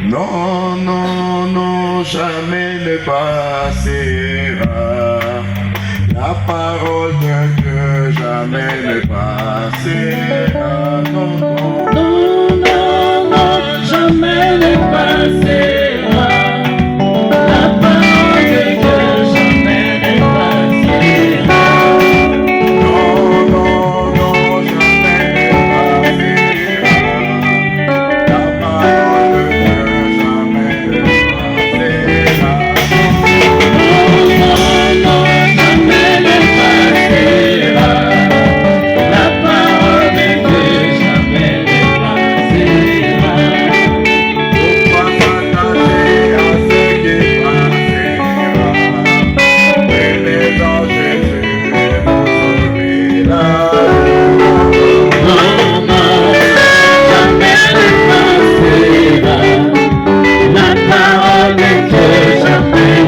Non, non, non, jamais ne passera. La parole de Dieu jamais ne passera. Non, non, non, non, non, jamais ne passera. La parole de Dieu jamais ne passera. non, non, non, jamais ne passera. La parole de Dieu jamais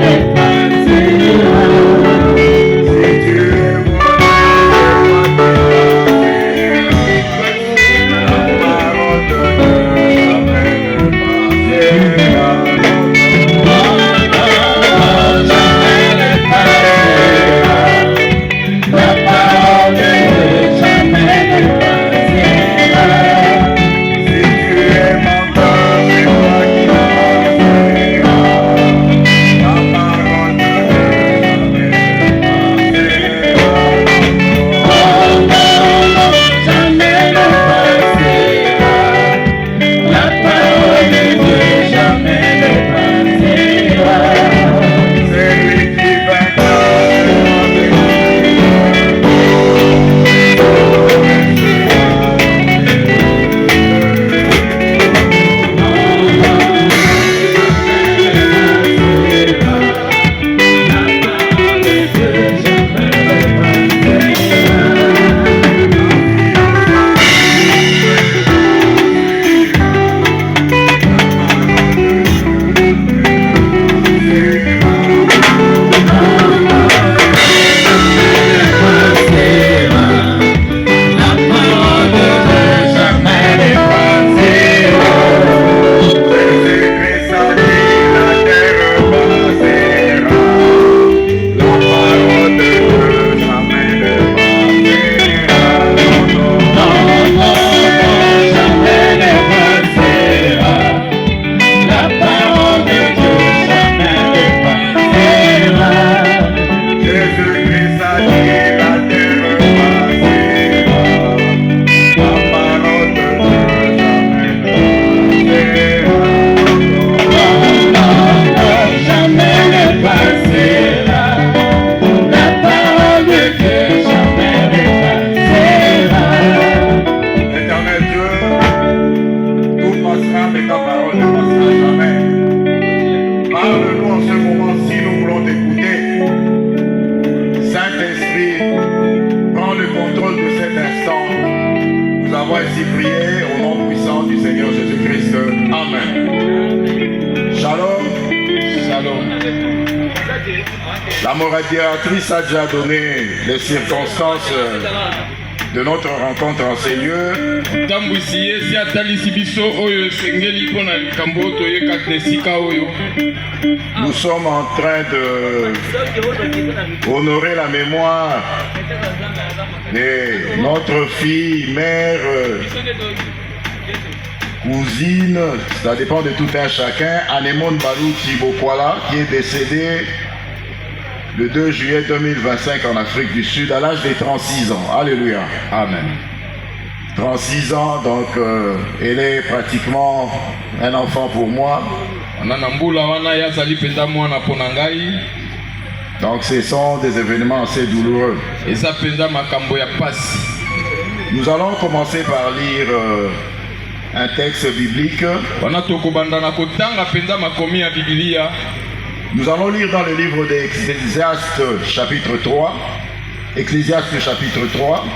ne passera. La modératrice a déjà donné les circonstances de notre rencontre en ces lieux. Nous sommes en train de honorer la mémoire de notre fille, mère, cousine, ça dépend de tout un chacun, Anémone Balouti Bokwala, qui est décédée le 2 juillet 2025 en Afrique du Sud à l'âge de 36 ans. Alléluia. Amen. 36 ans, donc elle est pratiquement un enfant pour moi. Donc ce sont des événements assez douloureux. Nous allons commencer par lire un texte biblique. Nous allons lire dans le livre d'Ecclésiaste chapitre 3. Ecclésiaste chapitre 3.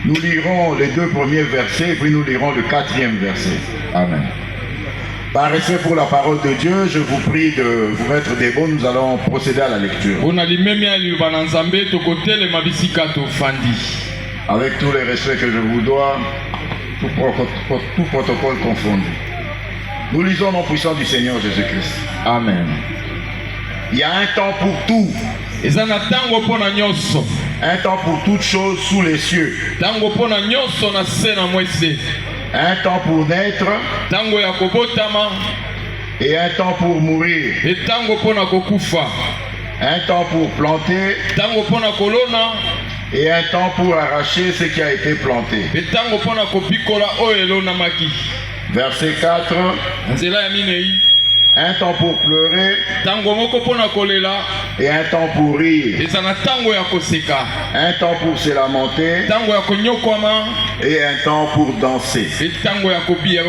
Nous lirons les 2 premiers versets et puis nous lirons le 4e verset. Amen. Par respect pour la parole de Dieu, je vous prie de vous mettre debout. Nous allons procéder à la lecture. Avec tous les respects que je vous dois, tout protocole confondu. Nous lisons au nom puissant du Seigneur Jésus-Christ. Amen. Il y a un temps pour tout. Eza na tango pona nyonso. Un temps pour toutes choses sous les cieux. Tango pona nyonso na se na mwese. Un temps pour naître Tango ya kobotama et un temps pour mourir. e tango pona kokufa. Un temps pour planter Tango pona kolona et un temps pour arracher ce qui a été planté. e tango pona kopikola oyo elonamaki. Verset 4. Nzela ya minei. Un temps pour pleurer Tango moko pona kolela et un temps pour rire. eza na tango ya koseka. Un temps pour se lamenter Tango ya konyokwama et un temps pour danser. e tango ya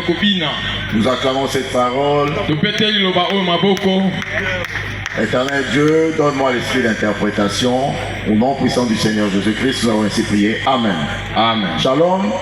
kobina. Nous acclamons cette parole. Topete liloba oyo maboko. Éternel Dieu, donne-moi l'esprit d'interprétation. Au nom puissant du Seigneur Jésus-Christ, nous avons ainsi prié. Amen. Amen. Shalom.